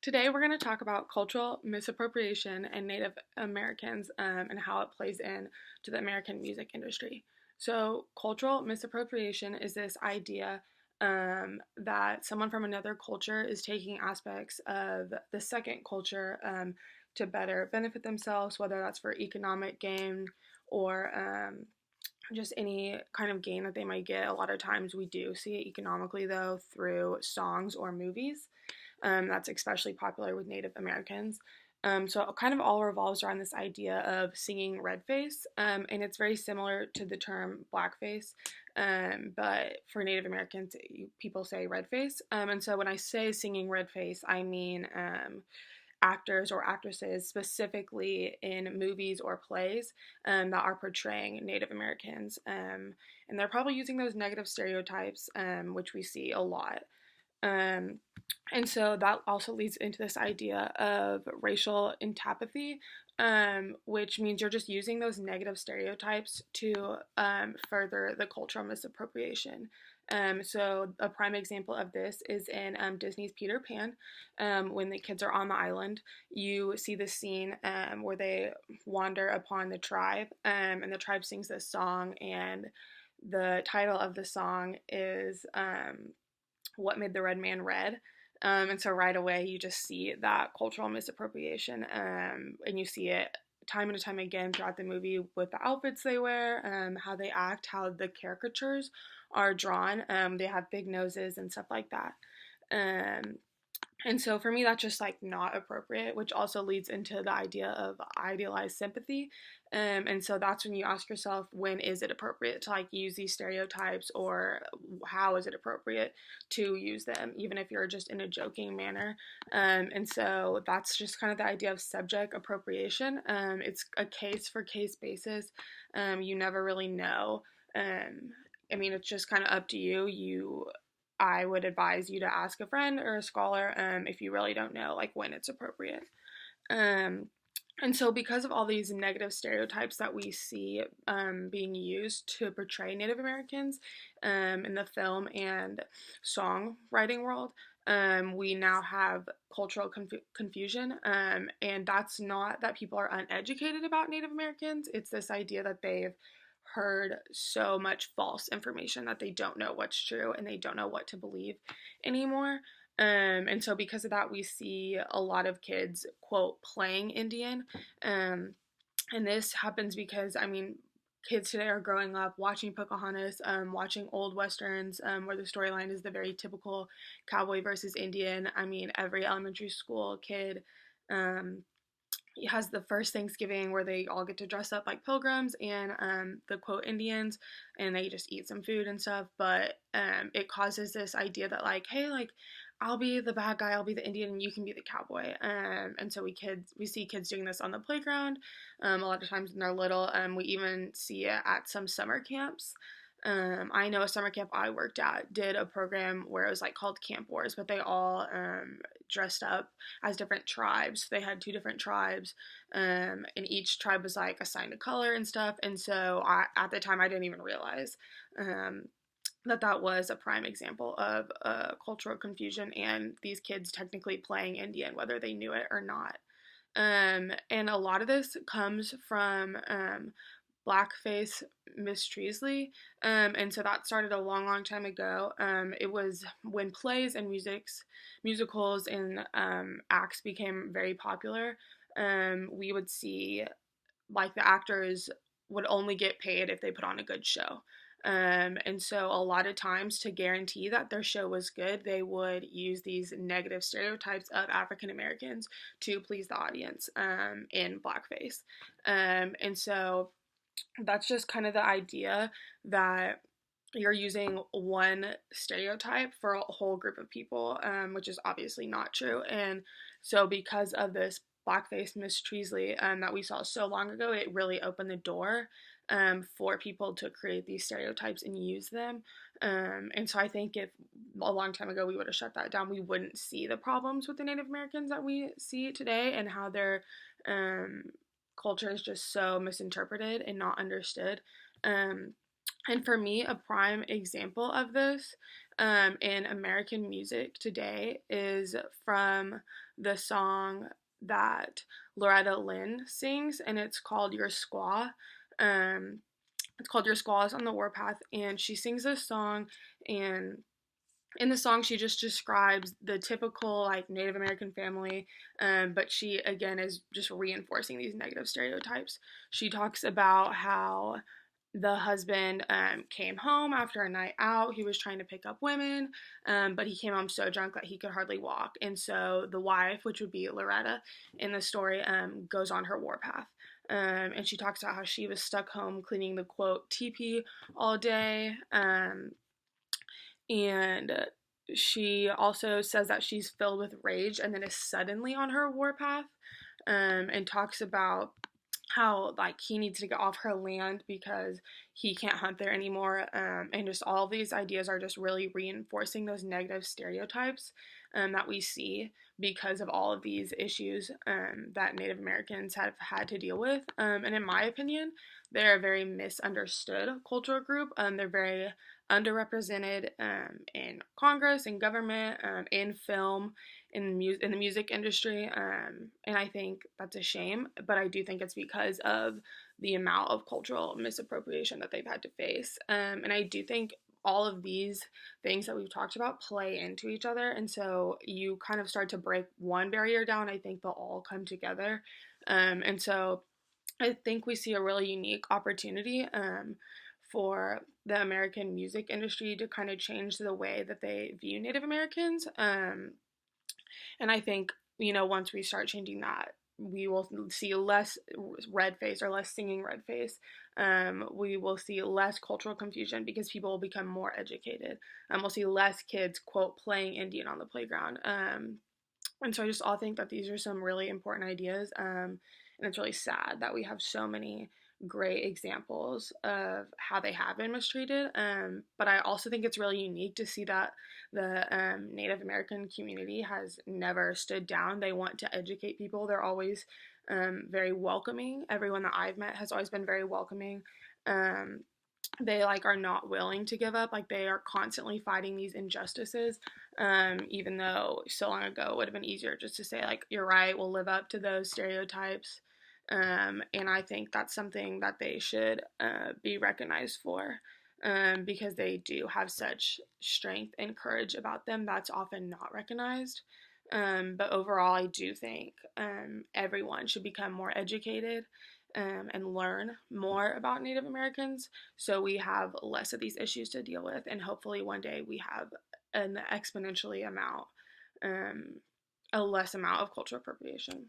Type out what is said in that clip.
Today, we're going to talk about cultural misappropriation and Native Americans and how it plays in to the American music industry. So, cultural misappropriation is this idea that someone from another culture is taking aspects of the second culture to better benefit themselves, whether that's for economic gain or just any kind of gain that they might get. A lot of times we do see it economically, though, through songs or movies. That's especially popular with Native Americans. So it kind of all revolves around this idea of singing red face, and it's very similar to the term blackface, but for Native Americans, people say red face. And so when I say singing red face, I mean actors or actresses, specifically in movies or plays, that are portraying Native Americans. And they're probably using those negative stereotypes, which we see a lot. Um, and so that also leads into this idea of racial antipathy, which means you're just using those negative stereotypes to further the cultural misappropriation. So a prime example of this is in Disney's Peter Pan. When the kids are on the island, you see the scene where they wander upon the tribe, and the tribe sings this song, and the title of the song is What Made the Red Man Red. And so right away you just see that cultural misappropriation, and you see it time and time again throughout the movie with the outfits they wear, how they act, how the caricatures are drawn. They have big noses and stuff like that. Um, and so for me, that's just like not appropriate, which also leads into the idea of idealized sympathy. And so that's when you ask yourself, when is it appropriate to like use these stereotypes, or how is it appropriate to use them, even if you're just in a joking manner. And so that's just kind of the idea of subject appropriation. It's a case for case basis. You never really know. I mean, it's just kind of up to you. I would advise you to ask a friend or a scholar if you really don't know like when it's appropriate. Um, and so, because of all these negative stereotypes that we see being used to portray Native Americans in the film and songwriting world, we now have cultural confusion. And that's not that people are uneducated about Native Americans, it's this idea that they've heard so much false information that they don't know what's true and they don't know what to believe anymore. And so because of that, we see a lot of kids, quote, playing Indian. Um, and this happens because, I mean, kids today are growing up watching Pocahontas, watching old westerns, where the storyline is the very typical cowboy versus Indian. I mean, every elementary school kid um, has the first Thanksgiving where they all get to dress up like pilgrims and the quote Indians, and they just eat some food and stuff. But it causes this idea that like, hey, like I'll be the bad guy, I'll be the Indian, and you can be the cowboy. And so we see kids doing this on the playground a lot of times when they're little. We even see it at some summer camps. I know a summer camp I worked at did a program where it was like called Camp Wars, but they all dressed up as different tribes. They had two different tribes, and each tribe was like assigned a color and stuff. And so at the time, I didn't even realize that was a prime example of cultural confusion and these kids technically playing Indian, whether they knew it or not. And a lot of this comes from blackface Miss Treasley. And so that started a long, long time ago. It was when plays and musicals and acts became very popular. We would see like the actors would only get paid if they put on a good show. And so a lot of times to guarantee that their show was good, they would use these negative stereotypes of African Americans to please the audience in blackface. And so that's just kind of the idea that you're using one stereotype for a whole group of people, which is obviously not true. And so, because of this blackface Miss Treasley that we saw so long ago, it really opened the door for people to create these stereotypes and use them. And so, I think if a long time ago we would have shut that down, we wouldn't see the problems with the Native Americans that we see today and how their culture is just so misinterpreted and not understood. And for me, a prime example of this in American music today is from the song that Loretta Lynn sings, and it's called Your Squaw. Um, it's called Your Squaw is on the Warpath, and she sings this song, and in the song she just describes the typical like Native American family, but she again is just reinforcing these negative stereotypes. She talks about how the husband came home after a night out. He was trying to pick up women, but he came home so drunk that he could hardly walk. And so the wife, which would be Loretta in the story, goes on her warpath. And she talks about how she was stuck home cleaning the quote teepee all day. And she also says that she's filled with rage and then is suddenly on her warpath, and talks about how like he needs to get off her land because he can't hunt there anymore, and just all these ideas are just really reinforcing those negative stereotypes that we see because of all of these issues that Native Americans have had to deal with, and in my opinion they're a very misunderstood cultural group. They're very underrepresented in Congress, in government, in film, in the music industry, and I think that's a shame. But I do think it's because of the amount of cultural misappropriation that they've had to face, and I do think all of these things that we've talked about play into each other, and so you kind of start to break one barrier down. I think they'll all come together, and so I think we see a really unique opportunity for the American music industry to kind of change the way that they view Native Americans. And I think, once we start changing that, we will see less red face or less singing red face. We will see less cultural confusion because people will become more educated. We'll see less kids, quote, playing Indian on the playground. And so I just all think that these are some really important ideas. And it's really sad that we have so many great examples of how they have been mistreated. But I also think it's really unique to see that the Native American community has never stood down. They want to educate people. They're always very welcoming. Everyone that I've met has always been very welcoming. They like are not willing to give up. Like they are constantly fighting these injustices, even though so long ago it would have been easier just to say like, you're right, we'll live up to those stereotypes. And I think that's something that they should be recognized for, because they do have such strength and courage about them that's often not recognized. But overall, I do think everyone should become more educated, and learn more about Native Americans so we have less of these issues to deal with. And hopefully, one day we have an exponentially amount, a less amount of cultural appropriation.